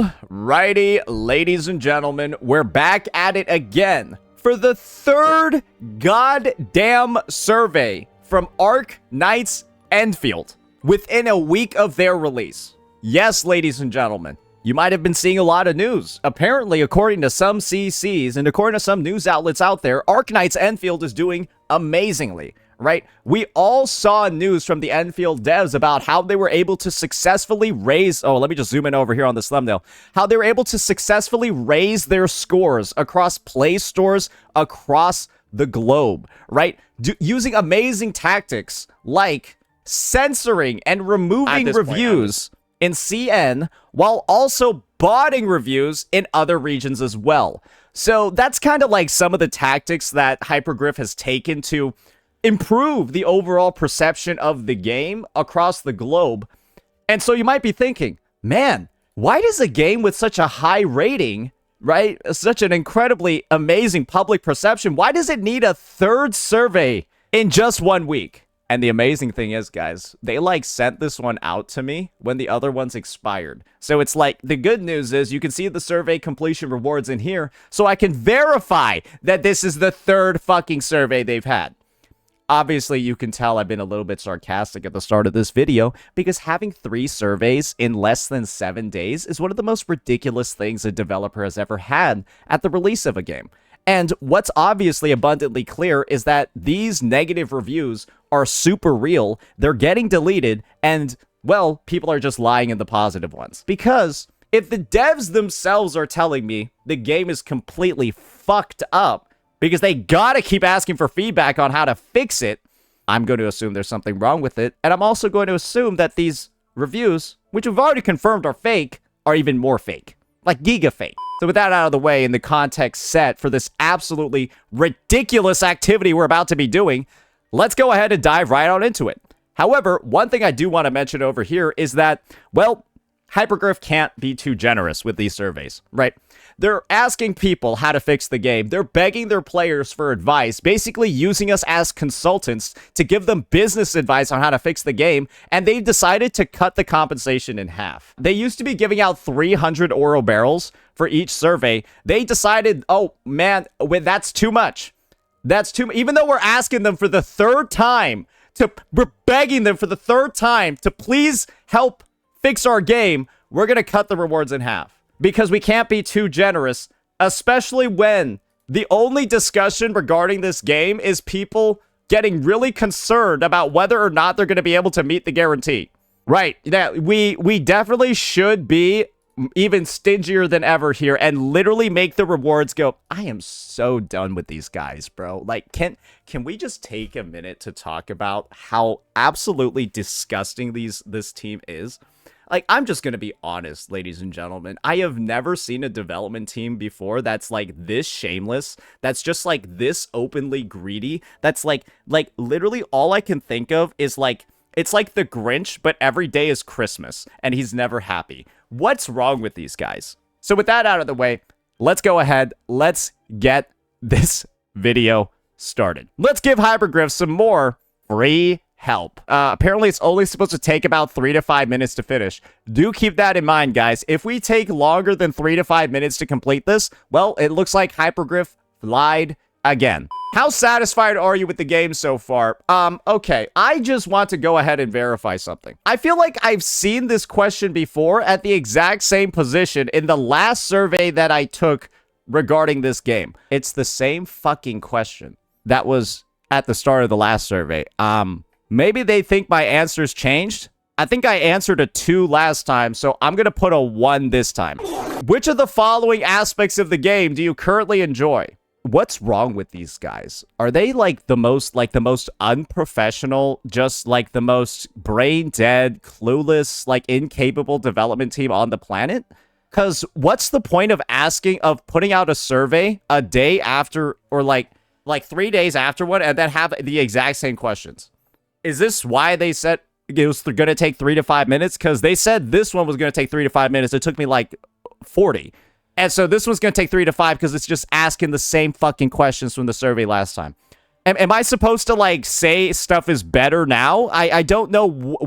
Alrighty, ladies and gentlemen, we're back at it again for the third goddamn survey from Arc Knight's Endfield within a week of their release. Yes, ladies and gentlemen, you might have been seeing a lot of news. Apparently, according to some CCs and according to some news outlets out there, Arc Knight's Endfield is doing amazingly. Right? We all saw news from the Endfield devs about how they were able to successfully raise... Oh, let me just zoom in over here on this thumbnail. How they were able to successfully raise their scores across Play stores across the globe, right? Using amazing tactics like censoring and removing reviews in CN while also botting reviews in other regions as well. So that's kind of like some of the tactics that Hypergryph has taken to improve the overall perception of the game across the globe. And so you might be thinking, man, why does a game with such a high rating, right, such an incredibly amazing public perception, why does it need a third survey in just 1 week? And the amazing thing is, guys, they sent this one out to me when the other ones expired. So it's the good news is you can see the survey completion rewards in here, so I can verify that this is the third fucking survey they've had. Obviously, you can tell I've been a little bit sarcastic at the start of this video because having 3 surveys in less than 7 days is one of the most ridiculous things a developer has ever had at the release of a game. And what's obviously abundantly clear is that these negative reviews are super real, they're getting deleted, and, well, people are just lying in the positive ones. Because if the devs themselves are telling me the game is completely fucked up, because they gotta keep asking for feedback on how to fix it, I'm going to assume there's something wrong with it. And I'm also going to assume that these reviews, which we've already confirmed are fake, are even more fake. Like giga fake. So with that out of the way and the context set for this absolutely ridiculous activity we're about to be doing, let's go ahead and dive right on into it. However, one thing I do want to mention over here is that, well, Hypergryph can't be too generous with these surveys, right? They're asking people how to fix the game. They're begging their players for advice, basically using us as consultants to give them business advice on how to fix the game, and they've decided to cut the compensation in half. They used to be giving out 300 oro barrels for each survey. They decided, oh man, that's too much. That's too much. Even though we're asking them for the third time, we're begging them for the third time to please help fix our game, we're going to cut the rewards in half. Because we can't be too generous, especially when the only discussion regarding this game is people getting really concerned about whether or not they're going to be able to meet the guarantee. Right, yeah, we definitely should be even stingier than ever here and literally make the rewards go, I am so done with these guys, bro. Can we just take a minute to talk about how absolutely disgusting this team is? I'm just going to be honest, ladies and gentlemen. I have never seen a development team before that's this shameless, that's just this openly greedy, that's literally all I can think of is it's like the Grinch, but every day is Christmas, and he's never happy. What's wrong with these guys? So with that out of the way, let's go ahead, let's get this video started. Let's give Hypergryph some more free help. Apparently it's only supposed to take about 3 to 5 minutes to finish. Do keep that in mind, guys. If we take longer than 3 to 5 minutes to complete this, well, it looks like Hypergryph lied again. How satisfied are you with the game so far? Okay, I just want to go ahead and verify something. I feel like I've seen this question before at the exact same position in the last survey that I took regarding this game. It's the same fucking question that was at the start of the last survey. Maybe they think my answers changed. I think I answered a 2 last time, so I'm going to put a 1 this time. Which of the following aspects of the game do you currently enjoy? What's wrong with these guys? Are they the most unprofessional, just the most brain dead, clueless, incapable development team on the planet? Because what's the point of putting out a survey a day after or 3 days after one and then have the exact same questions? Is this why they said it was going to take 3 to 5 minutes? Because they said this one was going to take 3 to 5 minutes. It took me 40. And so this one's going to take 3 to 5 because it's just asking the same fucking questions from the survey last time. Am I supposed to say stuff is better now? I don't know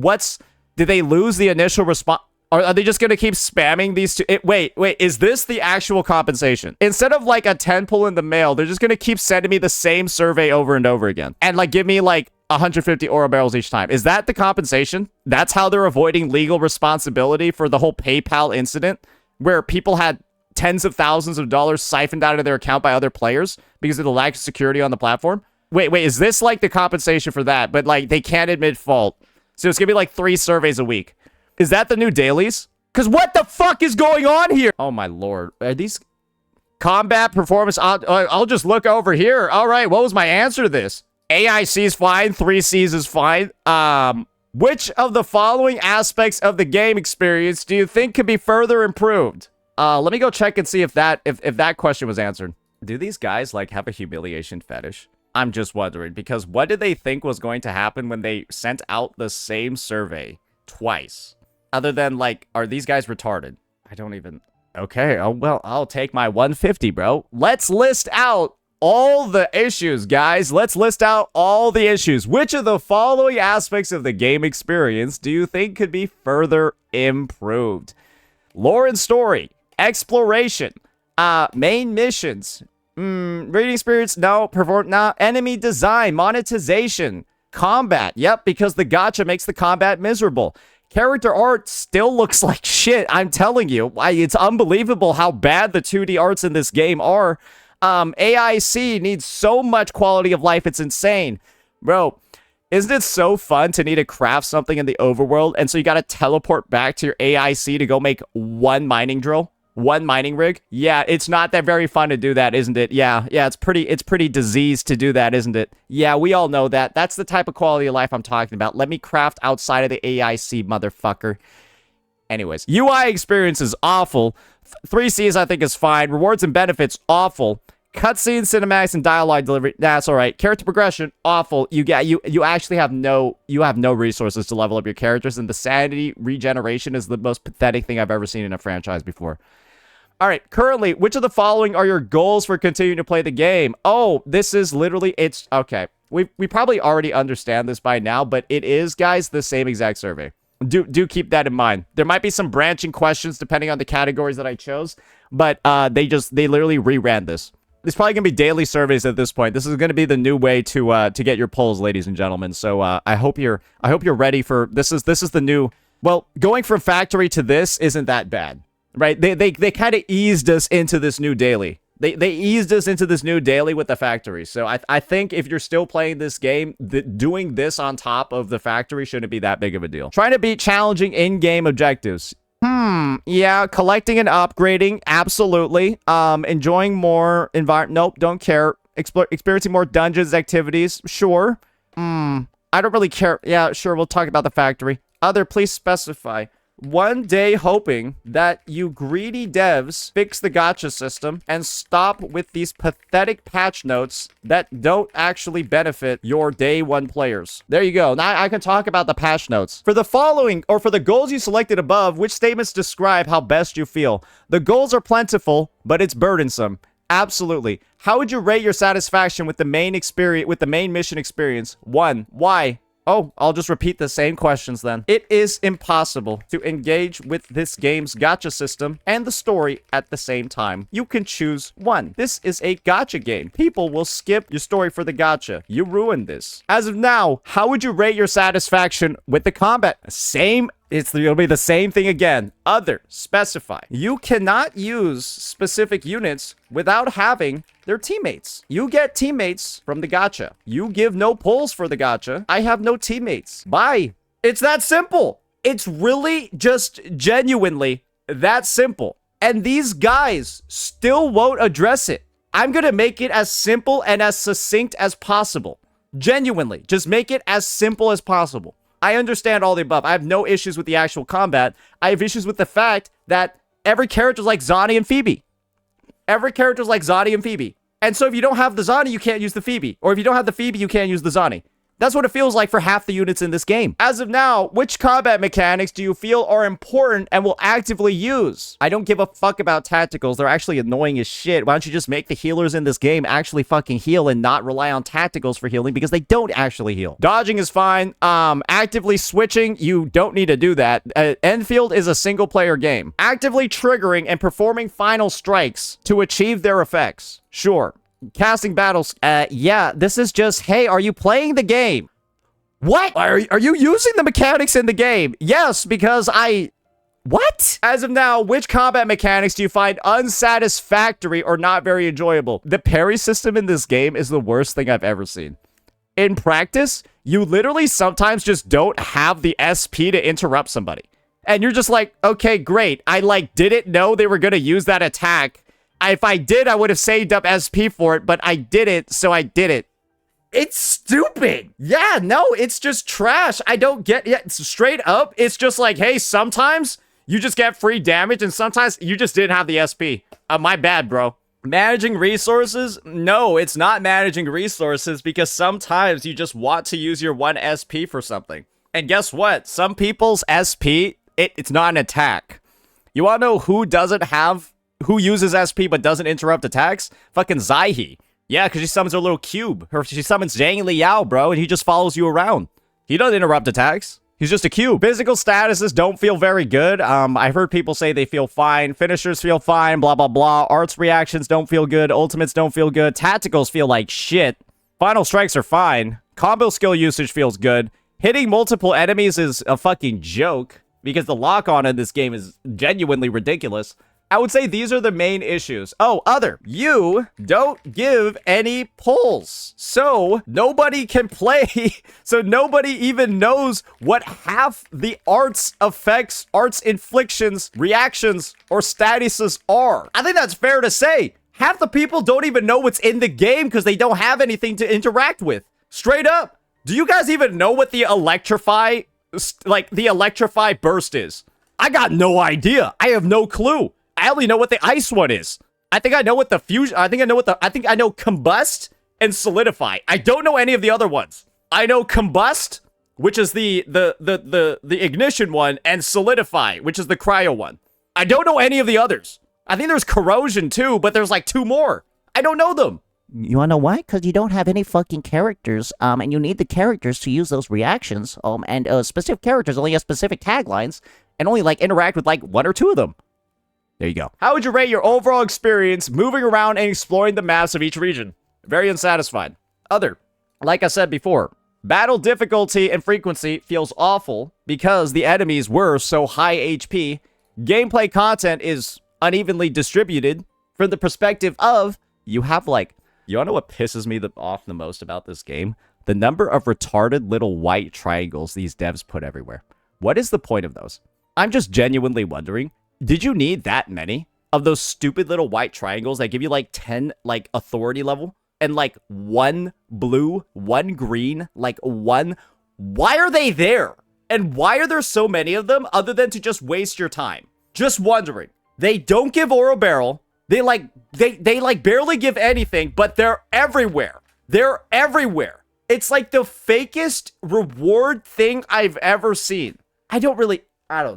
did they lose the initial response? Are they just gonna keep spamming these two? Wait, is this the actual compensation? Instead of like a 10 pull in the mail, they're just gonna keep sending me the same survey over and over again. And like give me like 150 oro barrels each time. Is that the compensation? That's how they're avoiding legal responsibility for the whole PayPal incident, where people had tens of thousands of dollars siphoned out of their account by other players because of the lack of security on the platform? Wait, is this like the compensation for that? But like they can't admit fault. So it's gonna be like 3 surveys a week. Is that the new dailies? Because what the fuck is going on here? Oh my lord. Are these combat performance? I'll just look over here. All right, what was my answer to this? AIC is fine. 3Cs is fine. Which of the following aspects of the game experience do you think could be further improved? Let me go check and see if that question was answered. Do these guys like have a humiliation fetish? I'm just wondering, because what did they think was going to happen when they sent out the same survey twice? Other than, like, are these guys retarded? I don't even... Okay, oh, well, I'll take my 150, bro. Let's list out all the issues, guys. Let's list out all the issues. Which of the following aspects of the game experience do you think could be further improved? Lore and story. Exploration. Main missions. Reading experience, no. Enemy design. Monetization. Combat. Yep, because the gacha makes the combat miserable. Character art still looks like shit, I'm telling you. It's unbelievable how bad the 2D arts in this game are. AIC needs so much quality of life, it's insane. Bro, isn't it so fun to need to craft something in the overworld, and so you gotta teleport back to your AIC to go make one mining drill? One mining rig? Yeah, it's not that very fun to do that, isn't it? Yeah, it's pretty diseased to do that, isn't it? Yeah, we all know that. That's the type of quality of life I'm talking about. Let me craft outside of the AIC, motherfucker. Anyways, UI experience is awful. 3Cs I think is fine. Rewards and benefits, awful. Cutscenes, cinematics, and dialogue delivery, that's all right. Character progression, awful. You actually have no resources to level up your characters, and the sanity regeneration is the most pathetic thing I've ever seen in a franchise before. All right, currently, which of the following are your goals for continuing to play the game? Oh, this is literally, it's, okay. We probably already understand this by now, but it is, guys, the same exact survey. Do keep that in mind. There might be some branching questions depending on the categories that I chose, but they literally reran this. It's probably gonna be daily surveys at this point. This is gonna be the new way to get your polls, ladies and gentlemen. So I hope you're ready for this. Is the new, well, going from factory to this isn't that bad. Right, they kind of eased us into this new daily. They eased us into this new daily with the factory. So I think if you're still playing this game, doing this on top of the factory shouldn't be that big of a deal. Trying to beat challenging in-game objectives. Yeah, collecting and upgrading, absolutely. Enjoying more nope, don't care. Experiencing more dungeons activities, sure. I don't really care. Yeah, sure, we'll talk about the factory. Other, please specify. One day hoping that you greedy devs fix the gacha system and stop with these pathetic patch notes that don't actually benefit your day one players. There you go. Now I can talk about the patch notes. For the following, or for the goals you selected above, which statements describe how best you feel? The goals are plentiful, but it's burdensome. Absolutely. How would you rate your satisfaction with the main mission experience? 1. Why? Oh, I'll just repeat the same questions then. It is impossible to engage with this game's gacha system and the story at the same time. You can choose one. This is a gacha game. People will skip your story for the gacha. You ruined this. As of now, how would you rate your satisfaction with the combat? It'll be the same thing again. Other, specify. You cannot use specific units without having their teammates. You get teammates from the gacha. You give no pulls for the gacha. I have no teammates. Bye. It's that simple. It's really just genuinely that simple. And these guys still won't address it. I'm gonna make it as simple and as succinct as possible. Genuinely, just make it as simple as possible. I understand all the above. I have no issues with the actual combat. I have issues with the fact that every character is like Zani and Phoebe. Every character is like Zani and Phoebe. And so if you don't have the Zani, you can't use the Phoebe. Or if you don't have the Phoebe, you can't use the Zani. That's what it feels like for half the units in this game. As of now, which combat mechanics do you feel are important and will actively use? I don't give a fuck about tacticals. They're actually annoying as shit. Why don't you just make the healers in this game actually fucking heal and not rely on tacticals for healing, because they don't actually heal. Dodging is fine. Actively switching, you don't need to do that. Endfield is a single player game. Actively triggering and performing final strikes to achieve their effects. Sure. Casting battles, yeah, this is just, hey, are you playing the game? What? Are you using the mechanics in the game? Yes, because what? As of now, which combat mechanics do you find unsatisfactory or not very enjoyable? The parry system in this game is the worst thing I've ever seen. In practice, you literally sometimes just don't have the SP to interrupt somebody. And you're just like, okay, great. I, didn't know they were going to use that attack. If I did, I would have saved up SP for it, but I didn't, so I did it. It's stupid. Yeah, no, it's just trash. I don't get it. Straight up, it's just like, hey, sometimes you just get free damage, and sometimes you just didn't have the SP. My bad, bro. Managing resources? No, it's not managing resources, because sometimes you just want to use your 1 SP for something. And guess what? Some people's SP, it's not an attack. You want to know who uses SP but doesn't interrupt attacks? Fucking Zaihi. Yeah, because she summons her little cube. She summons Zhang Liao, bro, and he just follows you around. He doesn't interrupt attacks. He's just a cube. Physical statuses don't feel very good. I've heard people say they feel fine. Finishers feel fine, blah, blah, blah. Arts reactions don't feel good. Ultimates don't feel good. Tacticals feel like shit. Final strikes are fine. Combo skill usage feels good. Hitting multiple enemies is a fucking joke, because the lock-on in this game is genuinely ridiculous. I would say these are the main issues. Oh, you don't give any pulls. So nobody can play. So nobody even knows what half the arts effects, arts inflictions, reactions, or statuses are. I think that's fair to say. Half the people don't even know what's in the game because they don't have anything to interact with. Straight up. Do you guys even know what the electrify burst is? I got no idea. I have no clue. I only know what the ice one is. I think I know what the fusion, I think I know combust and solidify. I don't know any of the other ones. I know combust, which is the ignition one, and solidify, which is the cryo one. I don't know any of the others. I think there's corrosion too, but there's like 2 more. I don't know them. You wanna know why? Because you don't have any fucking characters, and you need the characters to use those reactions, and specific characters only have specific taglines, and only, interact with, 1 or 2 of them. There you go. How would you rate your overall experience moving around and exploring the maps of each region? Very unsatisfied. Like I said before, battle difficulty and frequency feels awful because the enemies were so high HP. Gameplay content is unevenly distributed from the perspective of, you have, you wanna know what pisses me off the most about this game? The number of retarded little white triangles these devs put everywhere. What is the point of those? I'm just genuinely wondering, did you need that many of those stupid little white triangles that give you 10 authority level and 1 blue, 1 green, 1? Why are they there? And why are there so many of them other than to just waste your time? Just wondering. They don't give Oro Barrel. They barely give anything, but they're everywhere. They're everywhere. It's like the fakest reward thing I've ever seen. I don't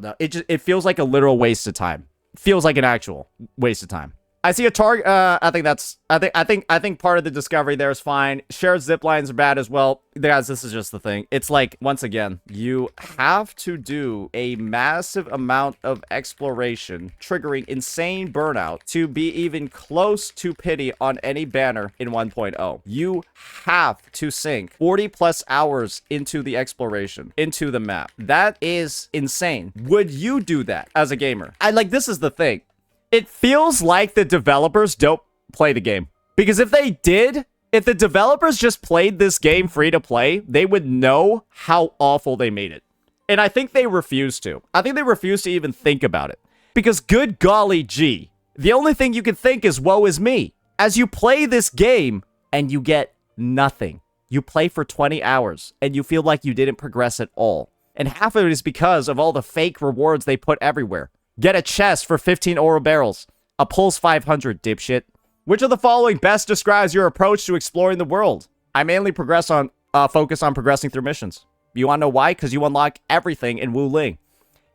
know. It feels like a literal waste of time. It feels like an actual waste of time. I see a target. I think part of the discovery there is fine. Shared zip lines are bad as well. Guys, this is just the thing. It's once again, you have to do a massive amount of exploration, triggering insane burnout to be even close to pity on any banner in 1.0. You have to sink 40 plus hours into the exploration, into the map. That is insane. Would you do that as a gamer? This is the thing. It feels like the developers don't play the game. Because if they did, if the developers just played this game free to play, they would know how awful they made it. And I think they refuse to. I think they refuse to even think about it. Because good golly gee, the only thing you can think is woe is me. As you play this game and you get nothing. You play for 20 hours and you feel like you didn't progress at all. And half of it is because of all the fake rewards they put everywhere. Get a chest for 15 oro barrels. A pulse 500, dipshit. Which of the following best describes your approach to exploring the world? I mainly progress on focus on progressing through missions. You want to know why? Because you unlock everything in Wu Ling.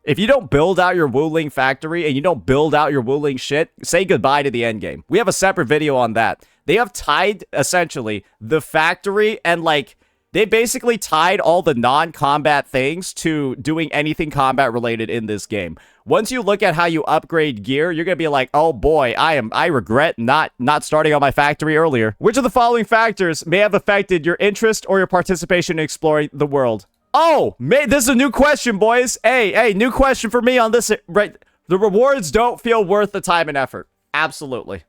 If you don't build out your Wu Ling factory and you don't build out your Wu Ling shit, say goodbye to the end game. We have a separate video on that. They have tied, essentially, the factory and, like, they basically tied all the non-combat things to doing anything combat-related in this game. Once you look at how you upgrade gear, you're going to be like, oh boy, I regret not starting on my factory earlier. Which of the following factors may have affected your interest or your participation in exploring the world? Oh, this is a new question, boys. Hey, new question for me on this. Right, the rewards don't feel worth the time and effort. Absolutely.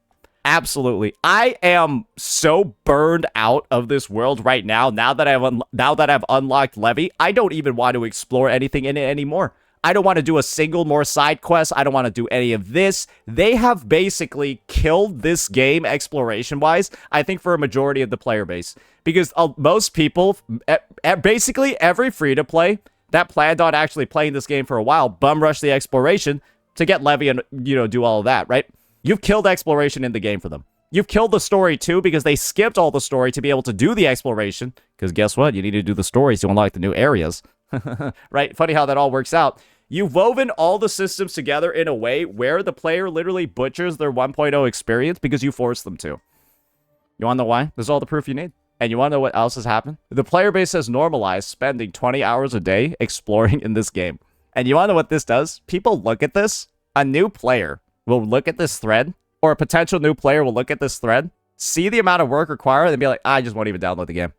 Absolutely. I am so burned out of this world right now. Now that I've unlocked Levy, I don't even want to explore anything in it anymore. I don't want to do a single more side quest. I don't want to do any of this. They have basically killed this game exploration-wise, I think, for a majority of the player base. Because most people, basically every free-to-play that planned on actually playing this game for a while, bum rush the exploration to get Levy and, do all of that, right? You've killed exploration in the game for them. You've killed the story, too, because they skipped all the story to be able to do the exploration. Because guess what? You need to do the stories to unlock the new areas. Right? Funny how that all works out. You've woven all the systems together in a way where the player literally butchers their 1.0 experience because you force them to. You want to know why? There's all the proof you need. And you want to know what else has happened? The player base has normalized spending 20 hours a day exploring in this game. And you want to know what this does? People look at this. A new player will look at this thread, or a potential new player will look at this thread, see the amount of work required, and be like, I just won't even download the game.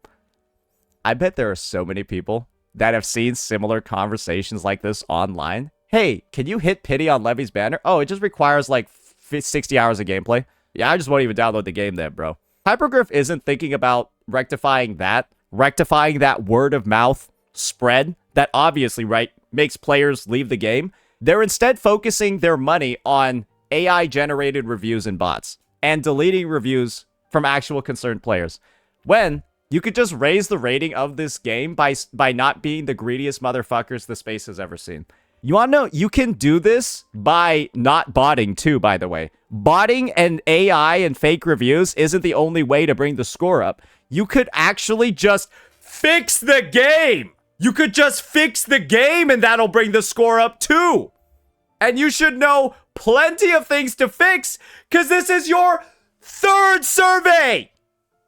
I bet there are so many people that have seen similar conversations like this online. Hey, can you hit pity on Levy's banner? Oh, it just requires like 60 hours of gameplay. Yeah, I just won't even download the game then, bro. Hypergryph isn't thinking about rectifying that word of mouth spread that obviously, right, makes players leave the game. They're instead focusing their money on AI-generated reviews and bots, and deleting reviews from actual concerned players. When you could just raise the rating of this game by not being the greediest motherfuckers the space has ever seen. You want to know, you can do this by not botting too, by the way. Botting and AI and fake reviews isn't the only way to bring the score up. You could actually just fix the game. You could just fix the game and that'll bring the score up too. And you should know plenty of things to fix because this is your third survey.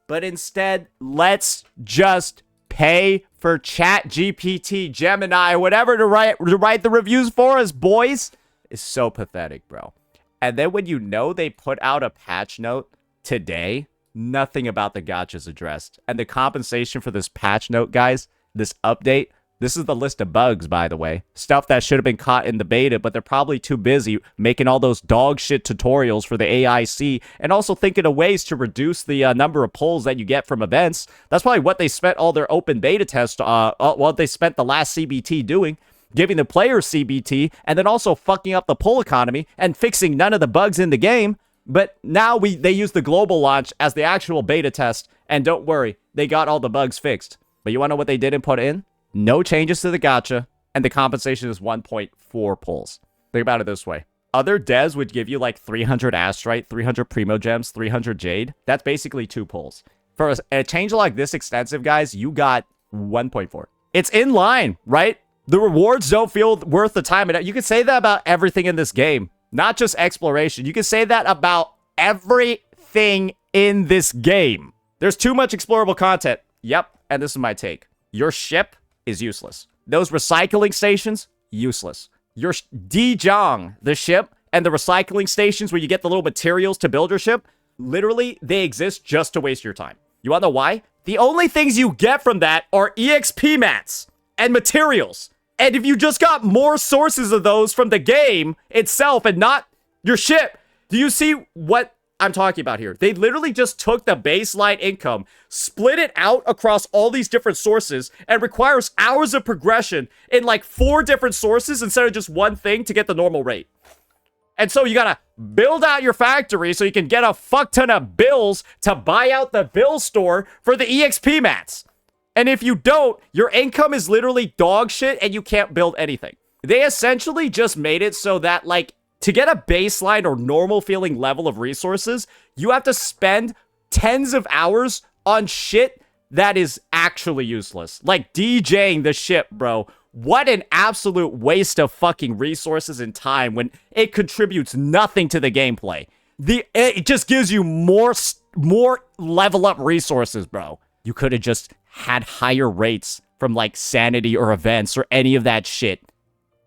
But instead, let's just pay for ChatGPT, Gemini, whatever to write the reviews for us, boys. It's so pathetic, bro. And then when you know they put out a patch note today, nothing about the gachas addressed. And the compensation for this patch note, guys, this update, this is the list of bugs, by the way. Stuff that should have been caught in the beta, but they're probably too busy making all those dog shit tutorials for the AIC and also thinking of ways to reduce the number of pulls that you get from events. That's probably what they spent all their open beta tests, what they spent the last CBT doing, giving the players CBT, and then also fucking up the pull economy and fixing none of the bugs in the game. But now they use the global launch as the actual beta test, and don't worry, they got all the bugs fixed. But you want to know what they didn't put in? No changes to the gacha, and the compensation is 1.4 pulls. Think about it this way. Other devs would give you like 300 Astrite, 300 Primo Gems, 300 Jade. That's basically 2 pulls. For a change like this extensive, guys, you got 1.4. It's in line, right? The rewards don't feel worth the time. You can say that about everything in this game, not just exploration. You can say that about everything in this game. There's too much explorable content. Yep, and this is my take. Your ship is useless. Those recycling stations, useless. Your Dijong, the ship, and the recycling stations where you get the little materials to build your ship, literally, they exist just to waste your time. You want to know why? The only things you get from that are EXP mats and materials. And if you just got more sources of those from the game itself and not your ship, do you see what I'm talking about here? They literally just took the baseline income, split it out across all these different sources, and requires hours of progression in like 4 different sources instead of just one thing to get the normal rate. And so you gotta build out your factory so you can get a fuck ton of bills to buy out the bill store for the EXP mats. And if you don't, your income is literally dog shit and you can't build anything. They essentially just made it so that, like, to get a baseline or normal feeling level of resources, you have to spend tens of hours on shit that is actually useless. Like DJing the ship, bro. What an absolute waste of fucking resources and time when it contributes nothing to the gameplay. It just gives you more level up resources, bro. You could have just had higher rates from like sanity or events or any of that shit.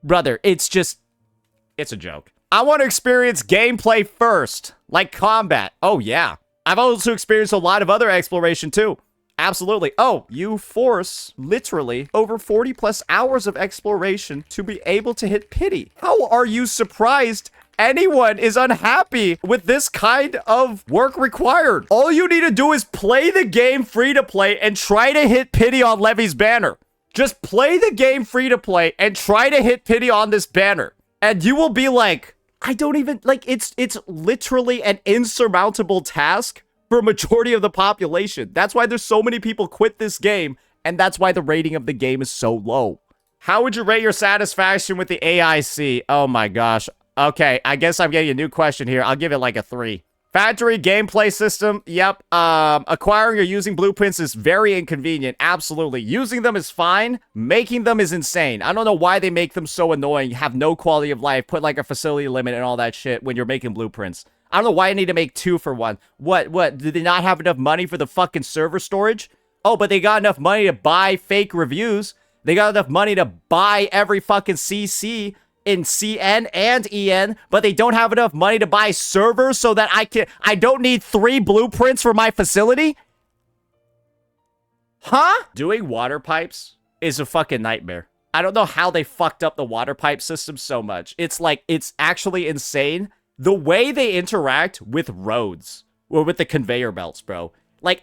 Brother, it's a joke. I want to experience gameplay first, like combat. Oh yeah. I've also experienced a lot of other exploration too. Absolutely. Oh, you force literally over 40 plus hours of exploration to be able to hit pity. How are you surprised anyone is unhappy with this kind of work required? All you need to do is play the game free to play and try to hit pity on Levy's banner. Just play the game free to play and try to hit pity on this banner. And you will be like, I don't even, like, it's literally an insurmountable task for a majority of the population. That's why there's so many people quit this game, and that's why the rating of the game is so low. How would you rate your satisfaction with the AIC? Oh my gosh. Okay, I guess I'm getting a new question here. I'll give it like a 3. Factory gameplay system. Yep. Acquiring or using blueprints is very inconvenient. Absolutely. Using them is fine. Making them is insane. I don't know why they make them so annoying. Have no quality of life. Put like a facility limit and all that shit when you're making blueprints. I don't know why I need to make 2 for 1. What? Did they not have enough money for the fucking server storage? Oh, but they got enough money to buy fake reviews. They got enough money to buy every fucking CC in CN and EN, but they don't have enough money to buy servers so that I don't need 3 blueprints for my facility? Huh? Doing water pipes is a fucking nightmare. I don't know how they fucked up the water pipe system so much. It's actually insane. The way they interact with roads or with the conveyor belts, bro. Like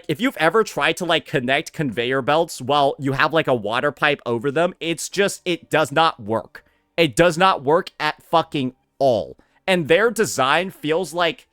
if you've ever tried to like connect conveyor belts while you have like a water pipe over them, it does not work. It does not work at fucking all. And their design feels like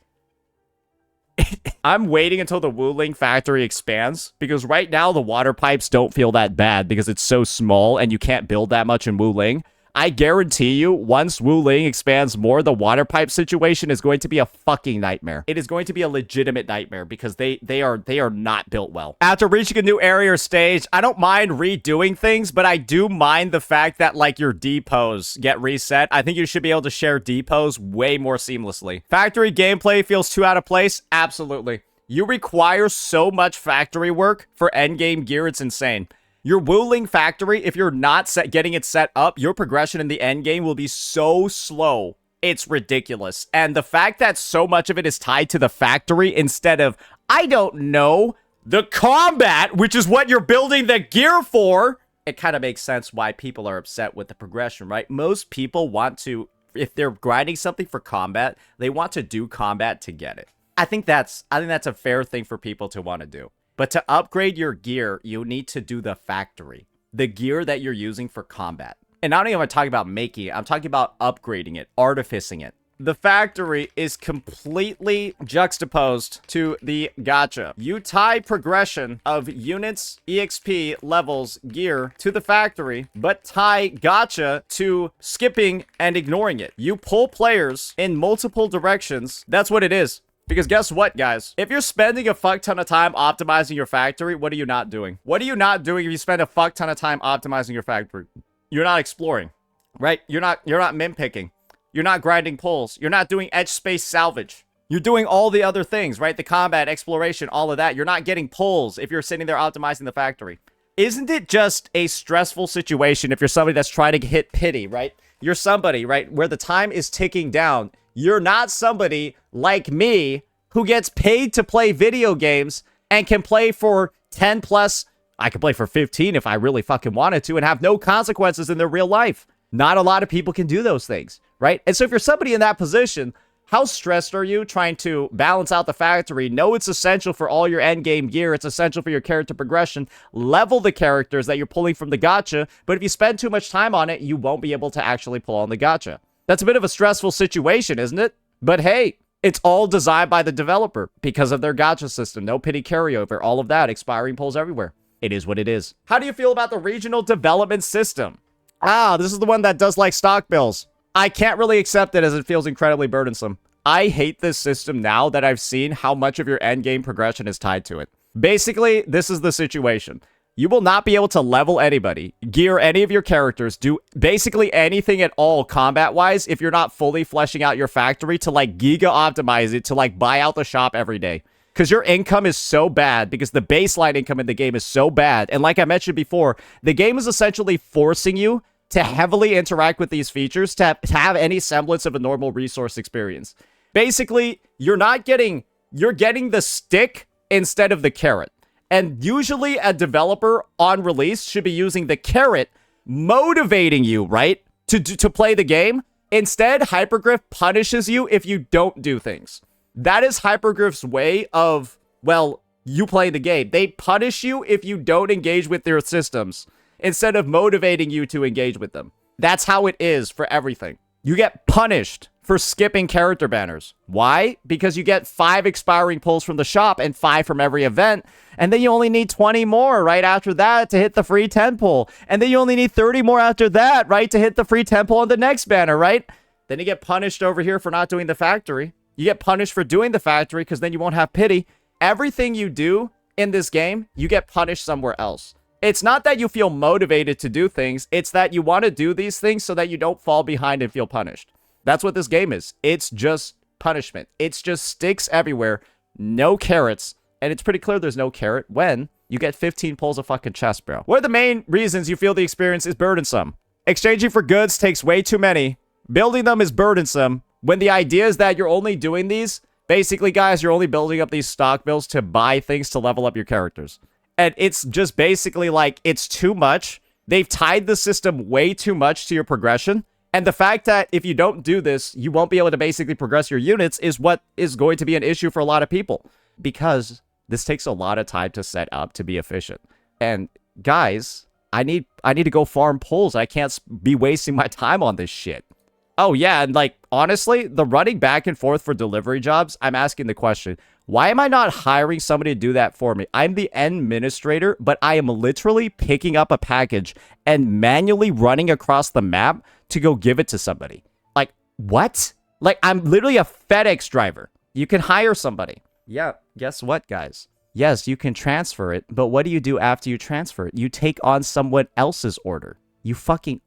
I'm waiting until the Wuling factory expands, because right now the water pipes don't feel that bad because it's so small and you can't build that much in Wuling. I guarantee you, once Wuling expands more, the water pipe situation is going to be a fucking nightmare. It is going to be a legitimate nightmare because they are not built well. After reaching a new area or stage, I don't mind redoing things, but I do mind the fact that like your depots get reset. I think you should be able to share depots way more seamlessly. Factory gameplay feels too out of place? Absolutely. You require so much factory work for endgame gear, it's insane. Your Wuling factory, if you're not getting it set up, your progression in the end game will be so slow. It's ridiculous. And the fact that so much of it is tied to the factory instead of, I don't know, the combat, which is what you're building the gear for, it kind of makes sense why people are upset with the progression, right? Most people want to, if they're grinding something for combat, they want to do combat to get it. I think that's a fair thing for people to want to do. But to upgrade your gear, you need to do the factory. The gear that you're using for combat. And not only am I talking about making it, I'm talking about upgrading it, artificing it. The factory is completely juxtaposed to the gacha. You tie progression of units, EXP, levels, gear to the factory, but tie gacha to skipping and ignoring it. You pull players in multiple directions. That's what it is. Because guess what, guys? If you're spending a fuck ton of time optimizing your factory, what are you not doing? What are you not doing if you spend a fuck ton of time optimizing your factory? You're not exploring, right? You're not mint picking. You're not grinding pulls. You're not doing edge space salvage. You're doing all the other things, right? The combat, exploration, all of that. You're not getting pulls if you're sitting there optimizing the factory. Isn't it just a stressful situation if you're somebody that's trying to hit pity, right? You're somebody, right, where the time is ticking down. You're not somebody like me who gets paid to play video games and can play for 10 plus. I could play for 15 if I really fucking wanted to and have no consequences in their real life. Not a lot of people can do those things, right? And so if you're somebody in that position, how stressed are you trying to balance out the factory? Know it's essential for all your end game gear. It's essential for your character progression. Level the characters that you're pulling from the gacha. But if you spend too much time on it, you won't be able to actually pull on the gacha. That's a bit of a stressful situation, isn't it? But hey, it's all designed by the developer because of their gacha system. No pity carryover, all of that, expiring pulls everywhere. It is what it is. How do you feel about the regional development system? This is the one that does like stock bills. I can't really accept it as it feels incredibly burdensome. I hate this system now that I've seen how much of your end game progression is tied to it. Basically, this is the situation. You will not be able to level anybody, gear any of your characters, do basically anything at all combat-wise if you're not fully fleshing out your factory to like giga optimize it to like buy out the shop every day. Because your income is so bad, because the baseline income in the game is so bad. And like I mentioned before, the game is essentially forcing you to heavily interact with these features to have any semblance of a normal resource experience. Basically, you're getting the stick instead of the carrot. And usually a developer on release should be using the carrot, motivating you, right, to play the game. Instead, Hypergryph punishes you if you don't do things. That is Hypergryph's way of, well, you play the game. They punish you if you don't engage with their systems instead of motivating you to engage with them. That's how it is for everything. You get punished for skipping character banners. Why? Because you get 5 expiring pulls from the shop and 5 from every event, and then you only need 20 more right after that to hit the free 10 pull, and then you only need 30 more after that, right, to hit the free 10 pull on the next banner, right? Then you get punished over here for not doing the factory. You get punished for doing the factory because then you won't have pity. Everything you do in this game, you get punished somewhere else. It's not that you feel motivated to do things, it's that you want to do these things so that you don't fall behind and feel punished. That's what this game is. It's just punishment. It's just sticks everywhere, no carrots, and it's pretty clear there's no carrot when you get 15 pulls of fucking chest, bro. What are the main reasons you feel the experience is burdensome? Exchanging for goods takes way too many. Building them is burdensome. When the idea is that you're only doing these, basically, guys, you're only building up these stock bills to buy things to level up your characters. And it's just basically like, it's too much. They've tied the system way too much to your progression. And the fact that if you don't do this, you won't be able to basically progress your units is what is going to be an issue for a lot of people. Because this takes a lot of time to set up to be efficient. And guys, I need to go farm pulls. I can't be wasting my time on this shit. Oh yeah, and like, honestly, the running back and forth for delivery jobs, I'm asking the question, why am I not hiring somebody to do that for me? I'm the administrator, but I am literally picking up a package and manually running across the map to go give it to somebody. Like, what? Like, I'm literally a FedEx driver. You can hire somebody. Yeah, guess what, guys? Yes, you can transfer it, but what do you do after you transfer it? You take on someone else's order.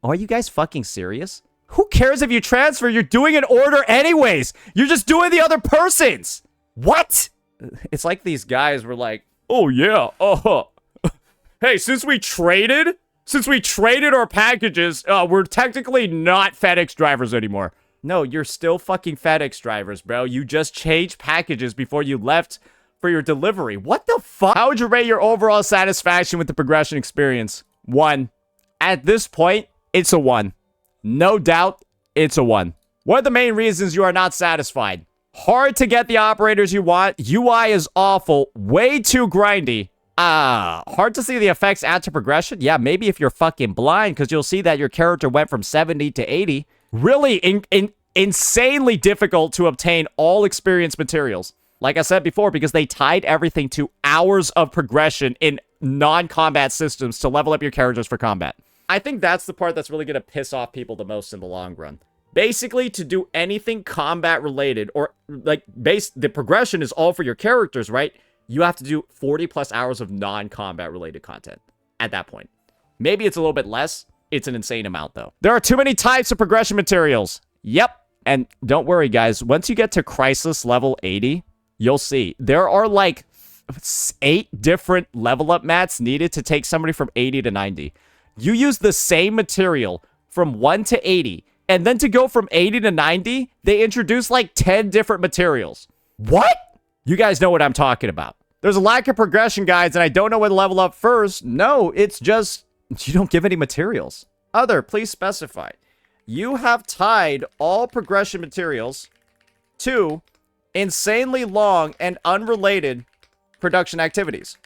Are you guys fucking serious? Who cares if you transfer? You're doing an order anyways. You're just doing the other person's. What? It's like these guys were like, oh yeah, hey, since we traded our packages, we're technically not FedEx drivers anymore. No, you're still fucking FedEx drivers, bro. You just changed packages before you left for your delivery. What the fuck? How would you rate your overall satisfaction with the progression experience? 1. At this point, it's a 1. No doubt, it's a 1. What are the main reasons you are not satisfied? Hard to get the operators you want. UI is awful. Way too grindy. Hard to see the effects add to progression. Yeah, maybe if you're fucking blind, because you'll see that your character went from 70 to 80. Really insanely difficult to obtain all experience materials. Like I said before, because they tied everything to hours of progression in non-combat systems to level up your characters for combat. I think that's the part that's really going to piss off people the most in the long run. Basically, to do anything combat related, or like the progression is all for your characters, right? You have to do 40 plus hours of non-combat related content at that point. Maybe it's a little bit less. It's an insane amount though. There are too many types of progression materials. Yep. And don't worry guys, once you get to Crisis level 80, you'll see there are like 8 different level up mats needed to take somebody from 80 to 90. You use the same material from 1 to 80. And then to go from 80 to 90, they introduce like 10 different materials. What? You guys know what I'm talking about. There's a lack of progression, guys, and I don't know what to level up first. No, it's just, you don't give any materials. Other, please specify. You have tied all progression materials to insanely long and unrelated production activities.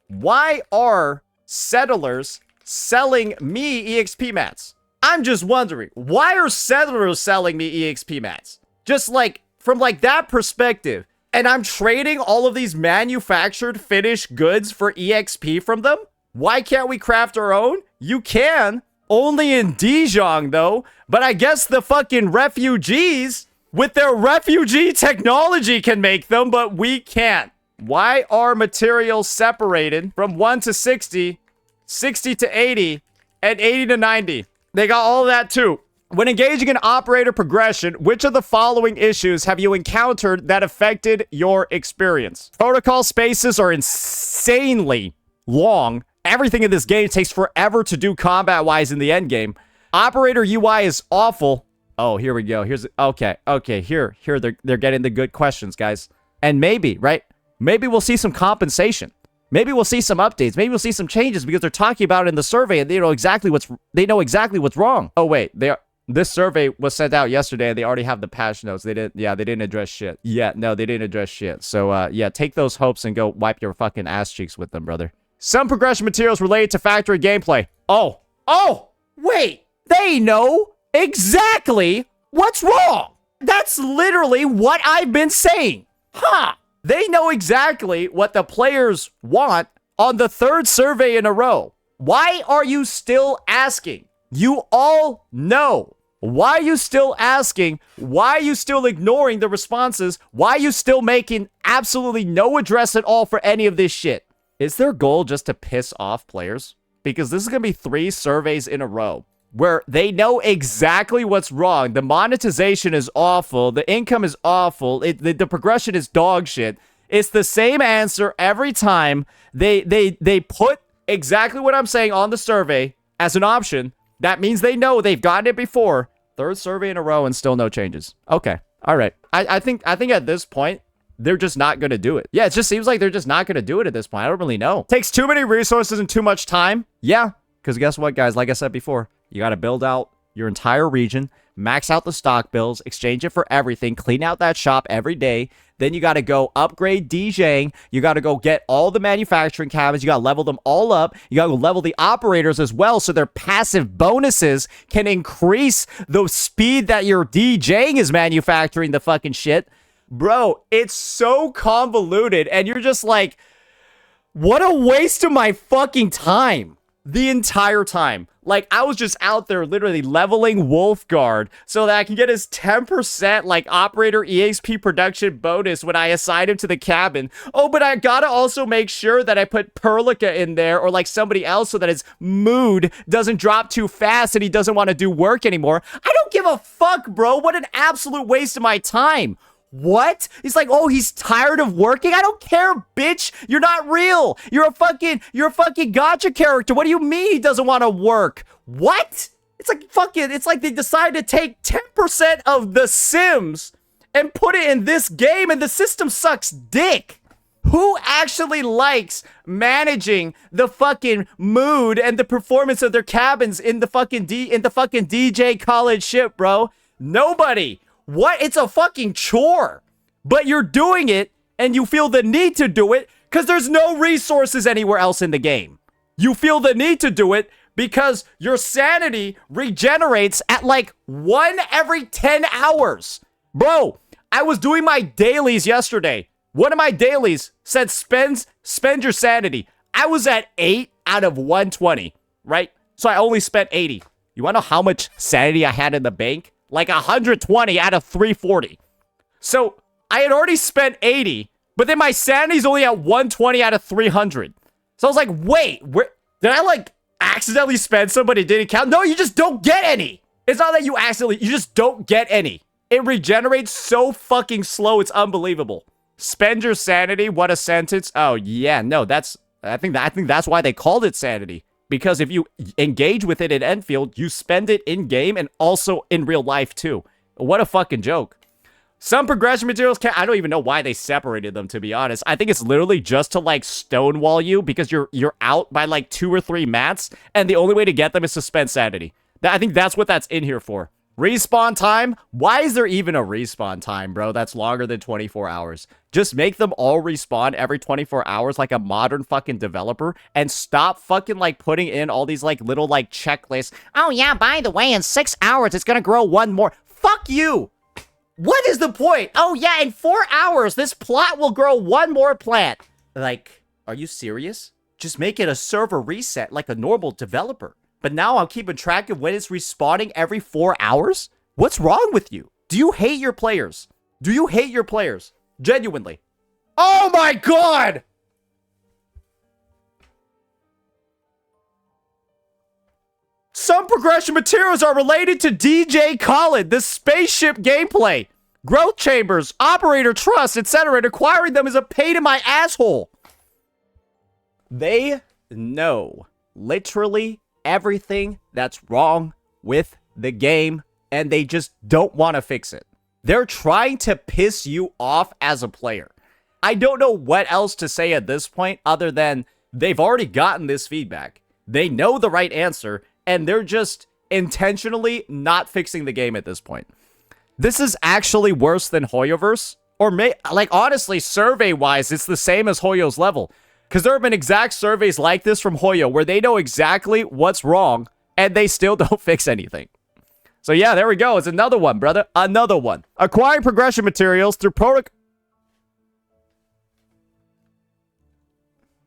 Why are settlers selling me EXP mats? I'm just wondering, why are settlers selling me EXP mats? Just like, from like that perspective, and I'm trading all of these manufactured finished goods for EXP from them? Why can't we craft our own? You can. Only in Dijon, though. But I guess the fucking refugees with their refugee technology can make them, but we can't. Why are materials separated from 1 to 60, 60 to 80, and 80 to 90? They got all of that too. When engaging in operator progression, which of the following issues have you encountered that affected your experience? Protocol spaces are insanely long. Everything in this game takes forever to do combat-wise in the end game. Operator UI is awful. Oh, here we go. Okay. Here they're getting the good questions, guys. And maybe, right? Maybe we'll see some compensation. Maybe we'll see some updates. Maybe we'll see some changes because they're talking about it in the survey and they know exactly what's wrong. Oh wait, this survey was sent out yesterday and they already have the patch notes. They didn't address shit. Yeah, no, they didn't address shit. So yeah, take those hopes and go wipe your fucking ass cheeks with them, brother. Some progression materials related to factory gameplay. Oh, wait, they know exactly what's wrong. That's literally what I've been saying. Huh. They know exactly what the players want on the 3rd survey in a row. Why are you still asking? You all know. Why are you still asking? Why are you still ignoring the responses? Why are you still making absolutely no address at all for any of this shit? Is their goal just to piss off players? Because this is going to be 3 surveys in a row where they know exactly what's wrong. The monetization is awful. The income is awful. The progression is dog shit. It's the same answer every time. They put exactly what I'm saying on the survey as an option. That means they know they've gotten it before. 3rd survey in a row and still no changes. Okay. All right. I think at this point, they're just not going to do it. Yeah, it just seems like they're just not going to do it at this point. I don't really know. Takes too many resources and too much time. Yeah, because guess what, guys? Like I said before, you got to build out your entire region, max out the stock bills, exchange it for everything, clean out that shop every day. Then you got to go upgrade DJing. You got to go get all the manufacturing cabins. You got to level them all up. You got to level the operators as well so their passive bonuses can increase the speed that your DJing is manufacturing the fucking shit. Bro, it's so convoluted and you're just like, what a waste of my fucking time. The entire time. Like, I was just out there literally leveling Wolfguard so that I can get his 10% like operator EXP production bonus when I assign him to the cabin. Oh, but I gotta also make sure that I put Perlica in there or like somebody else so that his mood doesn't drop too fast and he doesn't want to do work anymore. I don't give a fuck, bro. What an absolute waste of my time. What? He's like, oh, he's tired of working? I don't care, bitch. You're not real. You're a fucking gacha character. What do you mean he doesn't want to work? What? It's like they decided to take 10% of The Sims and put it in this game and the system sucks dick. Who actually likes managing the fucking mood and the performance of their cabins in the fucking DJ college shit, bro? Nobody. What? It's a fucking chore. But you're doing it and you feel the need to do it because there's no resources anywhere else in the game. You feel the need to do it because your sanity regenerates at like 1 every 10 hours. Bro, I was doing my dailies yesterday. One of my dailies said spend your sanity. I was at 8 out of 120, right? So I only spent 80. You want to know how much sanity I had in the bank? Like 120 out of 340. So I had already spent 80, but then my sanity's only at 120 out of 300. So I was like, wait, did I like accidentally spend somebody didn't count? No, you just don't get any. It's not that you just don't get any. It regenerates so fucking slow, it's unbelievable. Spend your sanity, what a sentence. Oh yeah, no, I think that's why they called it sanity. Because if you engage with it in Endfield, you spend it in-game and also in real life, too. What a fucking joke. Some progression materials I don't even know why they separated them, to be honest. I think it's literally just to, like, stonewall you because you're out by, like, 2 or 3 mats, and the only way to get them is to spend sanity. I think that's what that's in here for. Respawn time? Why is there even a respawn time, bro? That's longer than 24 hours. Just make them all respawn every 24 hours like a modern fucking developer and stop fucking like putting in all these like little like checklists. Oh yeah, by the way, in 6 hours, it's gonna grow 1 more. Fuck you! What is the point? Oh yeah, in 4 hours, this plot will grow 1 more plant. Like, are you serious? Just make it a server reset like a normal developer. But now I'm keeping track of when it's respawning every 4 hours? What's wrong with you? Do you hate your players? Do you hate your players? Genuinely. Oh my god! Some progression materials are related to DJ Khaled, the spaceship gameplay. Growth chambers, operator trust, etc. And acquiring them is a pain in my asshole. They know literally everything that's wrong with the game, and they just don't want to fix it. They're trying to piss you off as a player. I don't know what else to say at this point other than they've already gotten this feedback. They know the right answer, and they're just intentionally not fixing the game at this point. This is actually worse than Hoyoverse. Or, honestly, survey-wise, it's the same as Hoyo's level. Because there have been exact surveys like this from Hoyo where they know exactly what's wrong, and they still don't fix anything. So yeah, there we go. It's another one, brother. Another one. Acquiring progression materials through protocol.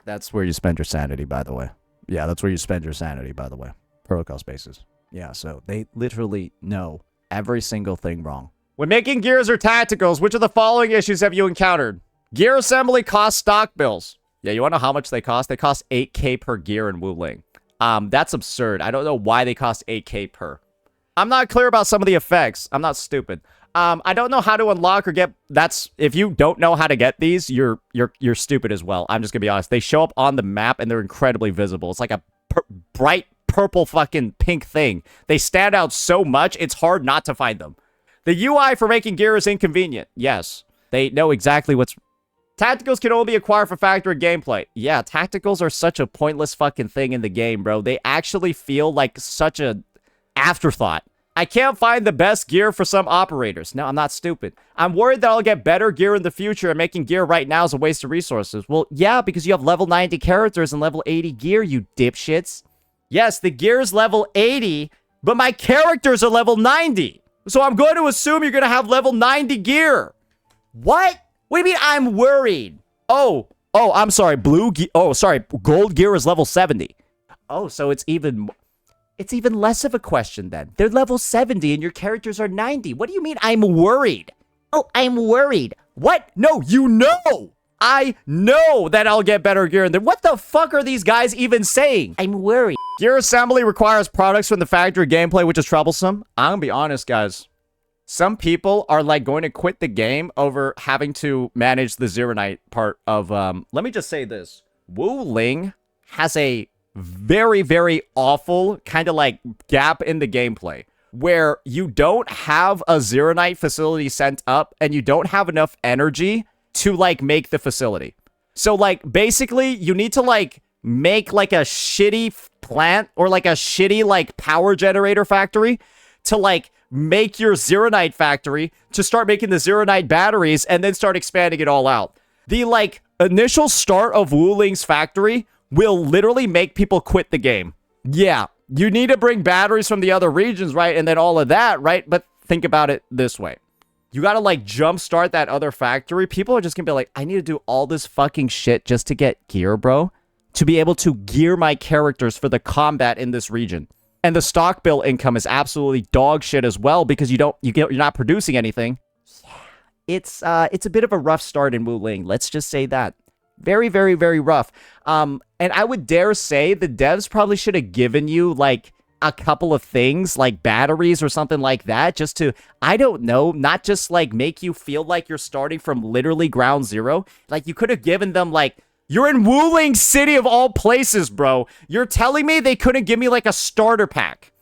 That's where you spend your sanity, by the way. Yeah, that's where you spend your sanity, by the way. Protocol spaces. Yeah, so they literally know every single thing wrong. When making gears or tacticals, which of the following issues have you encountered? Gear assembly costs stock bills. Yeah, you want to know how much they cost? They cost 8K per gear in Wu Ling. That's absurd. I don't know why they cost 8K per. I'm not clear about some of the effects. I'm not stupid. I don't know how to unlock or get... If you don't know how to get these, you're stupid as well. I'm just gonna be honest. They show up on the map and they're incredibly visible. It's like a bright purple fucking pink thing. They stand out so much, it's hard not to find them. The UI for making gear is inconvenient. Yes. They know exactly what's... Tacticals can only be acquired for factory gameplay. Yeah, tacticals are such a pointless fucking thing in the game, bro. They actually feel like such a afterthought. I can't find the best gear for some operators. No, I'm not stupid. I'm worried that I'll get better gear in the future, and making gear right now is a waste of resources. Well, yeah, because you have level 90 characters and level 80 gear, you dipshits. Yes, the gear is level 80, but my characters are level 90. So I'm going to assume you're going to have level 90 gear. What? What do you mean I'm worried? Oh, I'm sorry. Gold gear is level 70. Oh, so it's even less of a question then. They're level 70 and your characters are 90. What do you mean I'm worried? Oh, I'm worried. What? No, you know. I know that I'll get better gear. And then what the fuck are these guys even saying? I'm worried. Gear assembly requires products from the factory gameplay, which is troublesome. I'm gonna be honest, guys. Some people are like going to quit the game over having to manage the Zero Night part of, let me just say this. Wu Ling has a very, very awful kind of like gap in the gameplay where you don't have a Zero Night facility sent up and you don't have enough energy to like make the facility. So like basically you need to like make like a shitty plant or like a shitty like power generator factory to like make your Zero Night factory to start making the Zero Night batteries and then start expanding it all out. The like initial start of Wu Ling's factory will literally make people quit the game. Yeah, you need to bring batteries from the other regions, right? And then all of that, right? But think about it this way. You gotta like jumpstart that other factory. People are just gonna be like, I need to do all this fucking shit just to get gear, bro. To be able to gear my characters for the combat in this region. And the stock bill income is absolutely dog shit as well because you're not producing anything. Yeah, it's a bit of a rough start in Wu Ling. Let's just say that. Very, very, very rough. And I would dare say the devs probably should have given you like a couple of things like batteries or something like that just to, I don't know, not just like make you feel like you're starting from literally ground zero. Like you could have given them like, you're in Wu Ling City of all places, bro. You're telling me they couldn't give me like a starter pack?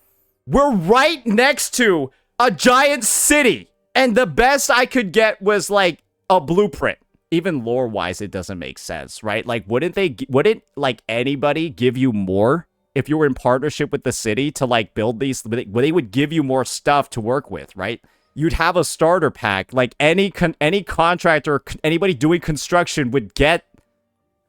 We're right next to a giant city. And the best I could get was like a blueprint. Even lore-wise, it doesn't make sense, right? Like, wouldn't like anybody give you more if you were in partnership with the city to like build these? They would give you more stuff to work with, right? You'd have a starter pack. Like any contractor, anybody doing construction would get.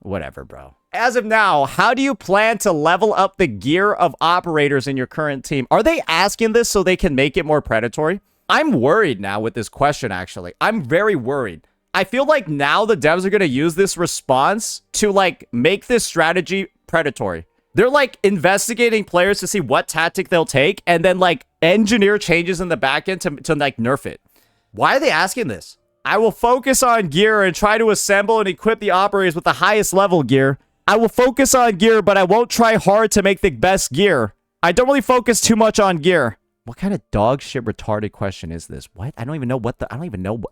Whatever, bro. As of now, how do you plan to level up the gear of operators in your current team? Are they asking this so they can make it more predatory? I'm worried now with this question, actually. I'm very worried. I feel like now the devs are going to use this response to, like, make this strategy predatory. They're, like, investigating players to see what tactic they'll take and then, like, engineer changes in the back end to like, nerf it. Why are they asking this? I will focus on gear and try to assemble and equip the operators with the highest level gear. I will focus on gear, but I won't try hard to make the best gear. I don't really focus too much on gear. What kind of dog shit retarded question is this? What? I don't even know what the... I don't even know what...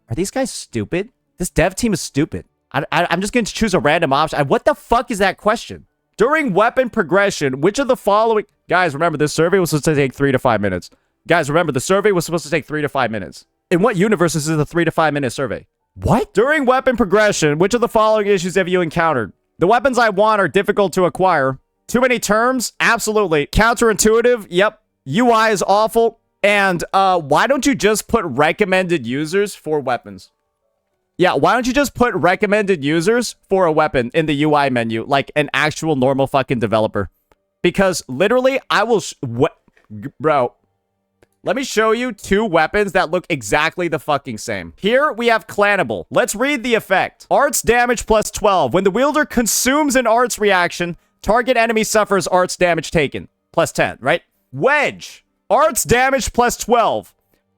Are these guys stupid? This dev team is stupid. I'm just going to choose a random option. What the fuck is that question? During weapon progression, which of the following... Guys, remember, this survey was supposed to take 3 to 5 minutes. Guys, remember, the survey was supposed to take 3 to 5 minutes. In what universe is this a 3 to 5 minute survey? What? During weapon progression, which of the following issues have you encountered? The weapons I want are difficult to acquire. Too many terms? Absolutely. Counterintuitive? Yep. UI is awful. And why don't you just put recommended users for weapons? Yeah, why don't you just put recommended users for a weapon in the UI menu, like an actual normal fucking developer? Because literally, I will... Bro, let me show you 2 weapons that look exactly the fucking same. Here, we have Clannable. Let's read the effect. Arts damage plus 12. When the wielder consumes an arts reaction, target enemy suffers arts damage taken. Plus 10, right? Wedge. Arts damage plus 12.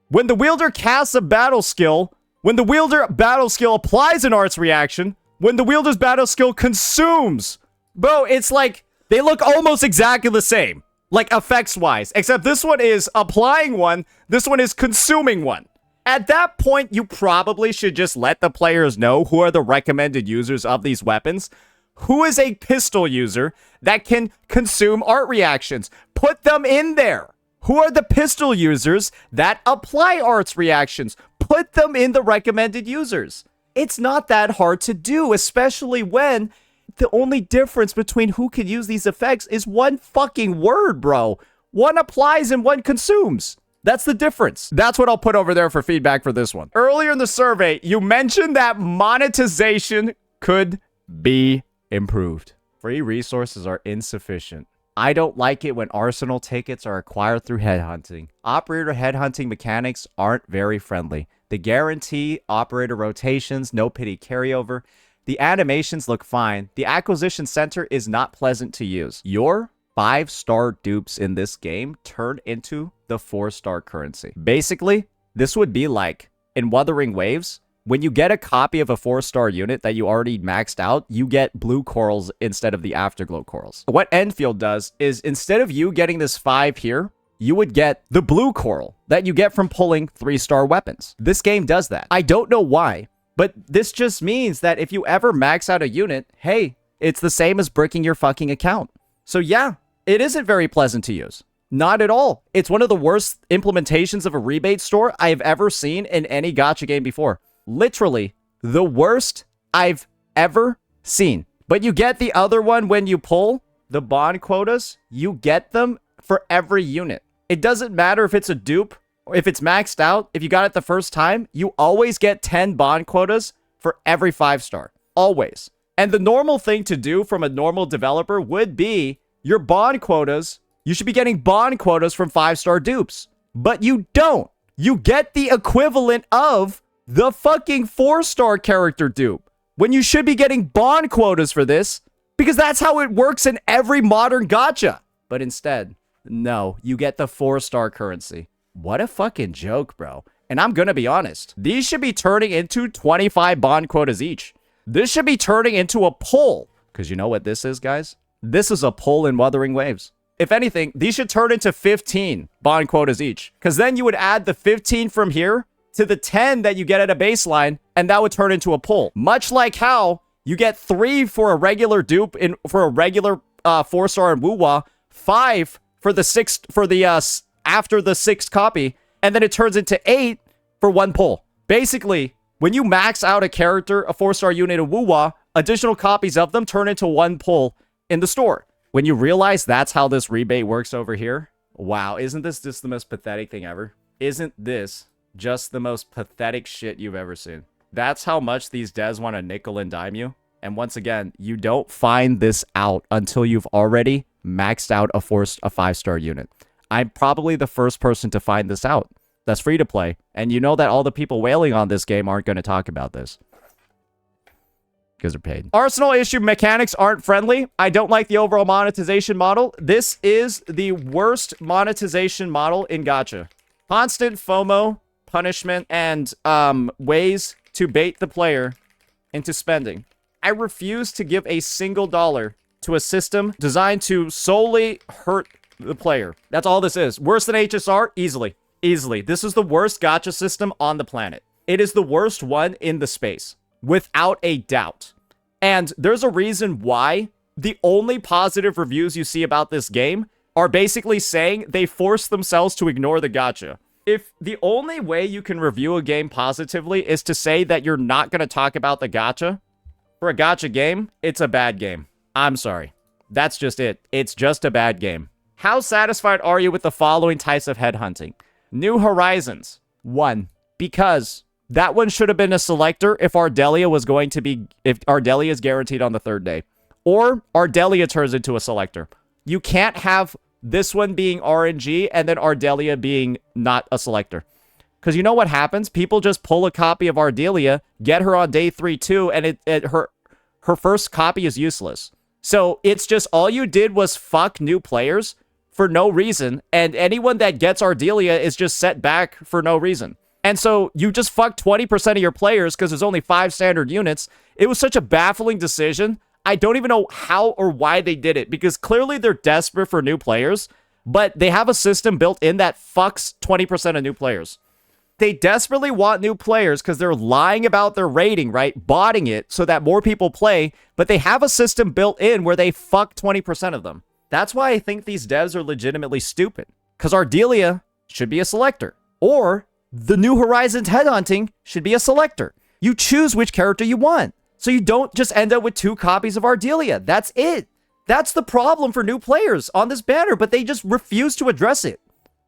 When the wielder casts a battle skill... When the wielder battle skill applies an arts reaction, when the wielder's battle skill consumes. Bro, it's like, they look almost exactly the same. Like, effects-wise. Except this one is applying one, this one is consuming one. At that point, you probably should just let the players know who are the recommended users of these weapons. Who is a pistol user that can consume art reactions? Put them in there. Who are the pistol users that apply arts reactions? Put them in the recommended users. It's not that hard to do, especially when the only difference between who can use these effects is one fucking word, bro. One applies and one consumes. That's the difference. That's what I'll put over there for feedback for this one. Earlier in the survey, you mentioned that monetization could be improved. Free resources are insufficient. I don't like it when arsenal tickets are acquired through headhunting. Operator headhunting mechanics aren't very friendly. They guarantee operator rotations, no pity carryover. The animations look fine. The acquisition center is not pleasant to use. Your 5-star dupes in this game turn into the 4-star currency. Basically, this would be like in Wuthering Waves. When you get a copy of a 4-star unit that you already maxed out, you get blue corals instead of the afterglow corals. What Endfield does is instead of you getting this 5 here, you would get the blue coral that you get from pulling 3-star weapons. This game does that. I don't know why, but this just means that if you ever max out a unit, hey, it's the same as bricking your fucking account. So yeah, it isn't very pleasant to use. Not at all. It's one of the worst implementations of a rebate store I have ever seen in any gacha game before. Literally, the worst I've ever seen. But you get the other one when you pull the bond quotas. You get them for every unit. It doesn't matter if it's a dupe or if it's maxed out. If you got it the first time, you always get 10 bond quotas for every 5-star. Always. And the normal thing to do from a normal developer would be your bond quotas. You should be getting bond quotas from 5-star dupes. But you don't. You get the equivalent of the fucking 4-star character dupe, when you should be getting bond quotas for this, because that's how it works in every modern gacha. But instead, no, you get the 4-star currency. What a fucking joke, bro. And I'm gonna be honest, these should be turning into 25 bond quotas each. This should be turning into a pull, because you know what this is, guys? This is a pull in Wuthering Waves. If anything, these should turn into 15 bond quotas each, because then you would add the 15 from here to the 10 that you get at a baseline, and that would turn into a pull. Much like how you get 3 for a regular dupe for a regular 4-star in Wuwa, 5 for the 6th for the after the 6th copy, and then it turns into 8 for 1 pull. Basically, when you max out a character, a 4-star unit in Wuwa, additional copies of them turn into 1 pull in the store. When you realize that's how this rebate works over here, wow, isn't this just the most pathetic thing ever? Isn't this just the most pathetic shit you've ever seen? That's how much these devs want to nickel and dime you. And once again, you don't find this out until you've already maxed out a 5-star unit. I'm probably the first person to find this out. That's free to play. And you know that all the people wailing on this game aren't going to talk about this, because they're paid. Arsenal issue mechanics aren't friendly. I don't like the overall monetization model. This is the worst monetization model in gacha. Constant FOMO. punishment, and ways to bait the player into spending. I refuse to give a single dollar to a system designed to solely hurt the player. That's all this is. Worse than HSR? Easily. Easily. This is the worst gacha system on the planet. It is the worst one in the space, without a doubt. And there's a reason why the only positive reviews you see about this game are basically saying they force themselves to ignore the gacha. If the only way you can review a game positively is to say that you're not going to talk about the gacha, for a gacha game, it's a bad game. I'm sorry. That's just it. It's just a bad game. How satisfied are you with the following types of headhunting? New Horizons. 1. Because that one should have been a selector if Ardelia is guaranteed on the 3rd day. Or Ardelia turns into a selector. You can't have this one being RNG and then Ardelia being not a selector. Because you know what happens? People just pull a copy of Ardelia, get her on day 3 too, and her first copy is useless. So it's just all you did was fuck new players for no reason, and anyone that gets Ardelia is just set back for no reason. And so you just fucked 20% of your players because there's only 5 standard units. It was such a baffling decision. I don't even know how or why they did it, because clearly they're desperate for new players, but they have a system built in that fucks 20% of new players. They desperately want new players because they're lying about their rating, right? Botting it so that more people play, but they have a system built in where they fuck 20% of them. That's why I think these devs are legitimately stupid. Because Ardelia should be a selector. Or the New Horizons headhunting should be a selector. You choose which character you want. So you don't just end up with 2 copies of Ardelia. That's it. That's the problem for new players on this banner, but they just refuse to address it.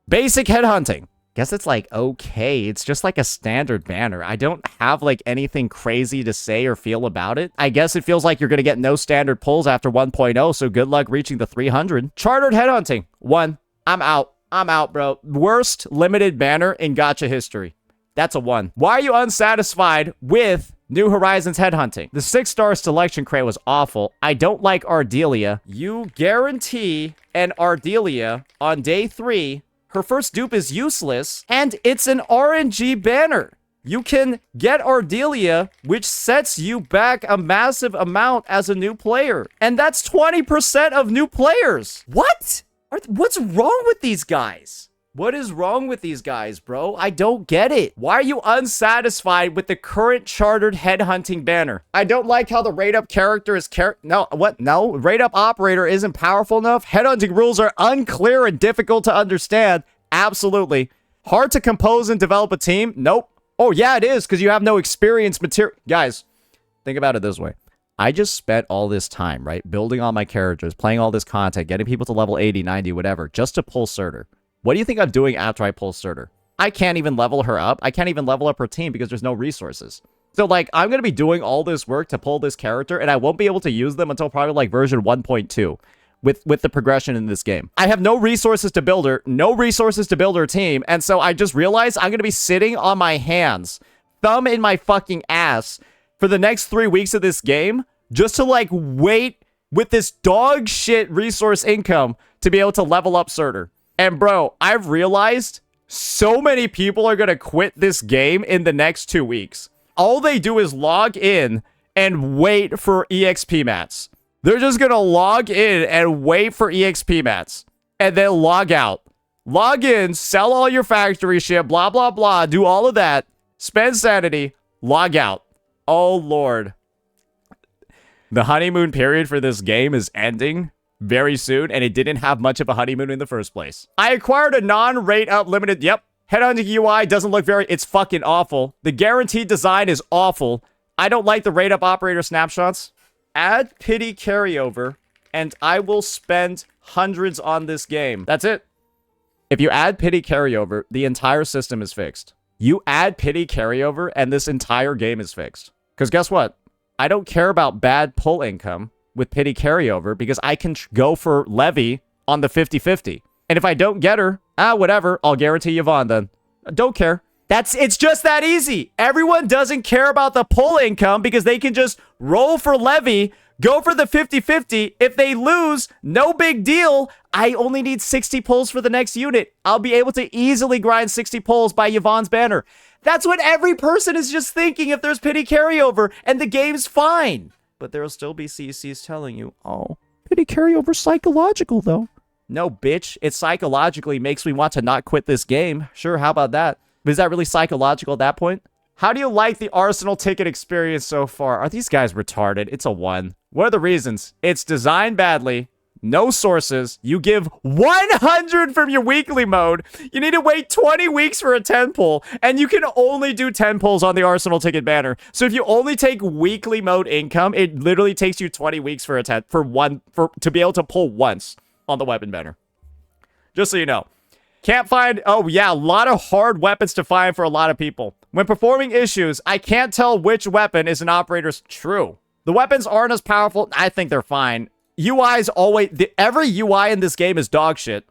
Basic headhunting. Guess it's like, okay, it's just like a standard banner. I don't have like anything crazy to say or feel about it. I guess it feels like you're going to get no standard pulls after 1.0, so good luck reaching the 300. Chartered headhunting. 1. I'm out. I'm out, bro. Worst limited banner in gacha history. That's a 1. Why are you unsatisfied with New Horizons headhunting? The 6-star selection crate was awful. I don't like Ardelia. You guarantee an Ardelia on day 3. Her first dupe is useless, and it's an RNG banner. You can get Ardelia, which sets you back a massive amount as a new player. And that's 20% of new players. What? What's wrong with these guys? What is wrong with these guys, bro? I don't get it. Why are you unsatisfied with the current chartered headhunting banner? I don't like how the rate-up character is No, what? No, rate-up operator isn't powerful enough? Headhunting rules are unclear and difficult to understand. Absolutely. Hard to compose and develop a team? Nope. Oh, yeah, it is, because you have no experience material. Guys, think about it this way. I just spent all this time, right, building all my characters, playing all this content, getting people to level 80, 90, whatever, just to pull Surtur. What do you think I'm doing after I pull Surtur? I can't even level her up. I can't even level up her team because there's no resources. So, like, I'm going to be doing all this work to pull this character, and I won't be able to use them until probably, like, version 1.2 with the progression in this game. I have no resources to build her, no resources to build her team, and so I just realized I'm going to be sitting on my hands, thumb in my fucking ass, for the next 3 weeks of this game, just to, like, wait with this dog shit resource income to be able to level up Surtur. And bro, I've realized so many people are going to quit this game in the next 2 weeks. All they do is log in and wait for EXP mats. They're just going to log in and wait for EXP mats. And then log out. Log in, sell all your factory shit, blah, blah, blah. Do all of that. Spend sanity. Log out. Oh, Lord. The honeymoon period for this game is ending very soon, and it didn't have much of a honeymoon in the first place. I acquired a non-rate up limited. Yep. Headhunting UI doesn't look it's fucking awful. The guaranteed design is awful. I don't like the rate up operator snapshots. Add pity carryover, and I will spend hundreds on this game. That's it. If you add pity carryover, the entire system is fixed. You add pity carryover, and this entire game is fixed. Because guess what? I don't care about bad pull income with pity carryover because I can go for Levy on the 50-50. And if I don't get her, whatever, I'll guarantee Yvonne then. Don't care. It's just that easy. Everyone doesn't care about the pull income because they can just roll for Levy, Go for the 50-50. If they lose, no big deal. I only need 60 pulls for the next unit. I'll be able to easily grind 60 pulls by Yvonne's banner. That's what every person is just thinking if there's pity carryover, and the game's fine. But there'll still be CCs telling you, oh, pity carryover's psychological, though. No, bitch. It psychologically makes me want to not quit this game. Sure, how about that? But is that really psychological at that point? How do you like the Arsenal ticket experience so far? Are these guys retarded? It's a 1. What are the reasons? It's designed badly. No sources. You give 100 from your weekly mode. You need to wait 20 weeks for a 10 pull. And you can only do 10 pulls on the Arsenal ticket banner. So if you only take weekly mode income, it literally takes you 20 weeks for a 10 to be able to pull once on the weapon banner. Just so you know. Can't find... Oh, yeah. A lot of hard weapons to find for a lot of people. When performing issues, I can't tell which weapon is an operator's... True. The weapons aren't as powerful. I think they're fine. UI's always... Every UI in this game is dog shit.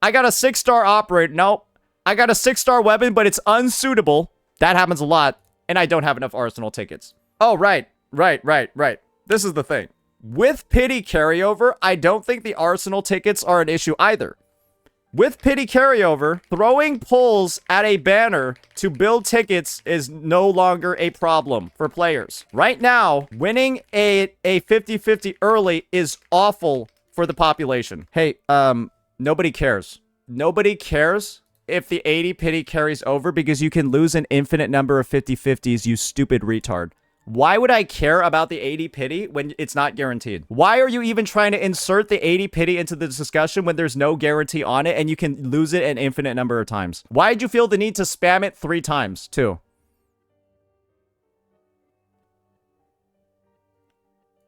I got a 6-star operator. Nope. I got a 6-star weapon, but it's unsuitable. That happens a lot. And I don't have enough Arsenal tickets. Oh, right. Right. This is the thing. With pity carryover, I don't think the Arsenal tickets are an issue either. With pity carryover, throwing pulls at a banner to build tickets is no longer a problem for players. Right now, winning a 50-50 early is awful for the population. Hey, nobody cares. Nobody cares if the 80 pity carries over because you can lose an infinite number of 50-50s, you stupid retard. Why would I care about the 80 pity when it's not guaranteed? Why are you even trying to insert the 80 pity into the discussion when there's no guarantee on it and you can lose it an infinite number of times? Why did you feel the need to spam it 3 times, too?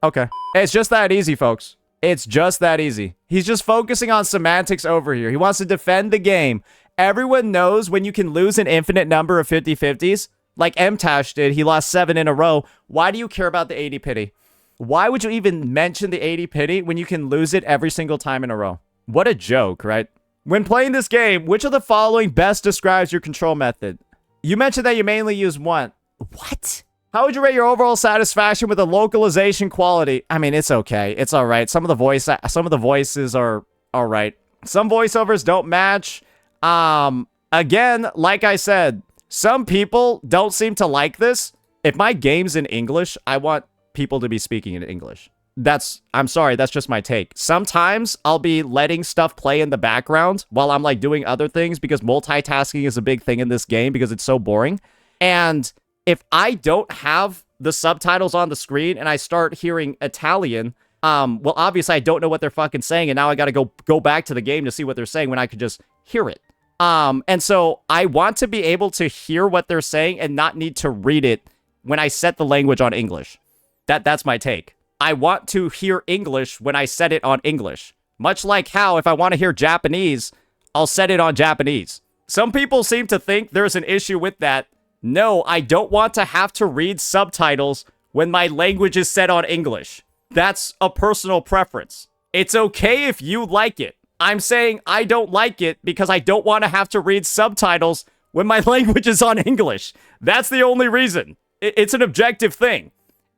Okay. It's just that easy, folks. It's just that easy. He's just focusing on semantics over here. He wants to defend the game. Everyone knows when you can lose an infinite number of 50-50s. Like MTash did, he lost 7 in a row. Why do you care about the 80 pity? Why would you even mention the 80 pity when you can lose it every single time in a row? What a joke, right? When playing this game, which of the following best describes your control method? You mentioned that you mainly use 1. What? How would you rate your overall satisfaction with the localization quality? I mean, it's okay. It's all right. Some of the voices are all right. Some voiceovers don't match. Again, like I said, some people don't seem to like this. If my game's in English, I want people to be speaking in English. I'm sorry, that's just my take. Sometimes I'll be letting stuff play in the background while I'm like doing other things because multitasking is a big thing in this game because it's so boring. And if I don't have the subtitles on the screen and I start hearing Italian, well, obviously I don't know what they're fucking saying and now I gotta go back to the game to see what they're saying when I could just hear it. And so I want to be able to hear what they're saying and not need to read it when I set the language on English. That's my take. I want to hear English when I set it on English. Much like how if I want to hear Japanese, I'll set it on Japanese. Some people seem to think there's an issue with that. No, I don't want to have to read subtitles when my language is set on English. That's a personal preference. It's okay if you like it. I'm saying I don't like it because I don't want to have to read subtitles when my language is on English. That's the only reason. It's an objective thing.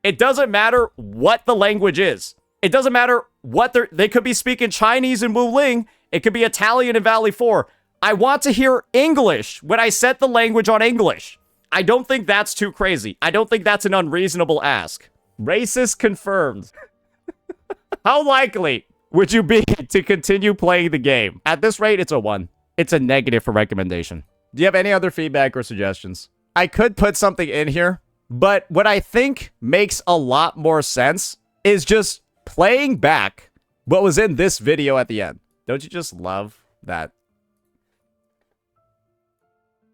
It doesn't matter what the language is. It doesn't matter what they could be speaking Chinese in Wuling. It could be Italian in Valley 4. I want to hear English when I set the language on English. I don't think that's too crazy. I don't think that's an unreasonable ask. Racist confirmed. How likely would you be to continue playing the game? At this rate, it's a 1. It's a negative for recommendation. Do you have any other feedback or suggestions? I could put something in here, but what I think makes a lot more sense is just playing back what was in this video at the end. Don't you just love that?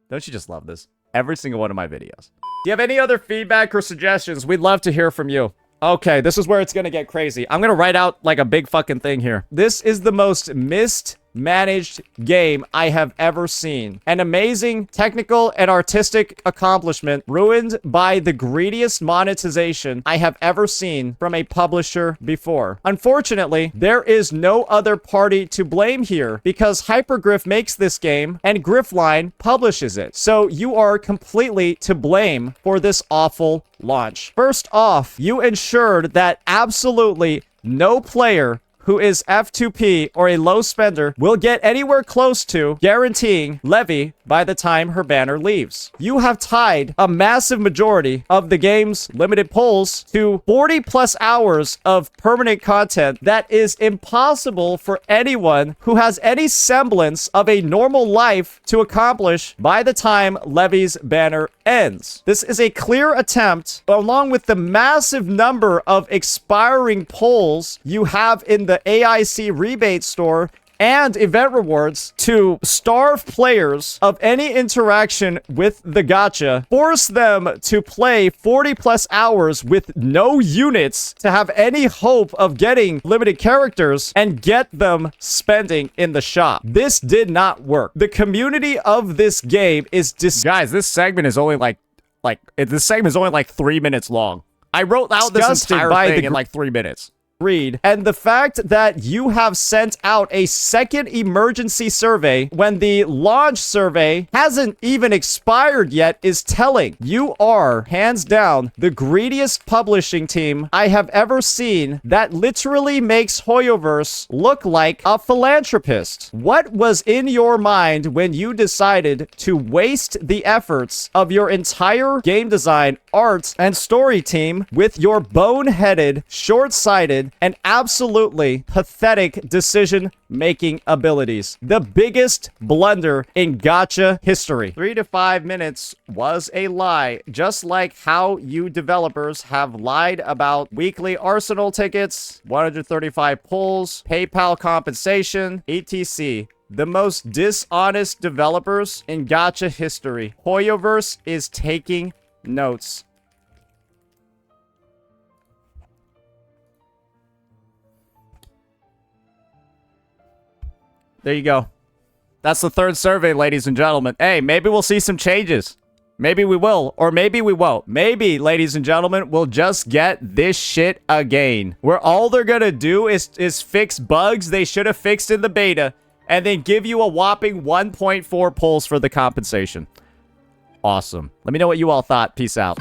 Don't you just love this? Every single one of my videos. Do you have any other feedback or suggestions? We'd love to hear from you. Okay, this is where it's gonna get crazy. I'm gonna write out like a big fucking thing here. This is the most missed managed game I have ever seen. An amazing technical and artistic accomplishment ruined by the greediest monetization I have ever seen from a publisher before. Unfortunately, there is no other party to blame here because Hypergryph makes this game and Griffline publishes it. So you are completely to blame for this awful launch. First off, you ensured that absolutely no player who is F2P or a low spender will get anywhere close to guaranteeing Levy by the time her banner leaves. You have tied a massive majority of the game's limited polls to 40 plus hours of permanent content that is impossible for anyone who has any semblance of a normal life to accomplish by the time Levy's banner ends. This is a clear attempt, along with the massive number of expiring polls you have in the AIC rebate store and event rewards, to starve players of any interaction with the gacha, force them to play 40 plus hours with no units to have any hope of getting limited characters, and get them spending in the shop. This did not work. The community of this game is guys, this segment is only this segment is only like 3 minutes long. I wrote out this entire thing in like 3 minutes. And the fact that you have sent out a second emergency survey when the launch survey hasn't even expired yet is telling. You are, hands down, the greediest publishing team I have ever seen that literally makes Hoyoverse look like a philanthropist. What was in your mind when you decided to waste the efforts of your entire game design, art, and story team with your boneheaded, short-sighted, and absolutely pathetic decision-making abilities? The biggest blunder in gacha history. 3 to 5 minutes was a lie, just like how you developers have lied about weekly Arsenal tickets, 135 pulls, PayPal compensation, etc. The most dishonest developers in gacha history. Hoyoverse is taking notes. There you go. That's the third survey, ladies and gentlemen. Hey, maybe we'll see some changes. Maybe we will, or maybe we won't. Maybe, ladies and gentlemen, we'll just get this shit again, where all they're gonna do is fix bugs they should have fixed in the beta, and then give you a whopping 1.4 pulls for the compensation. Awesome. Let me know what you all thought. Peace out.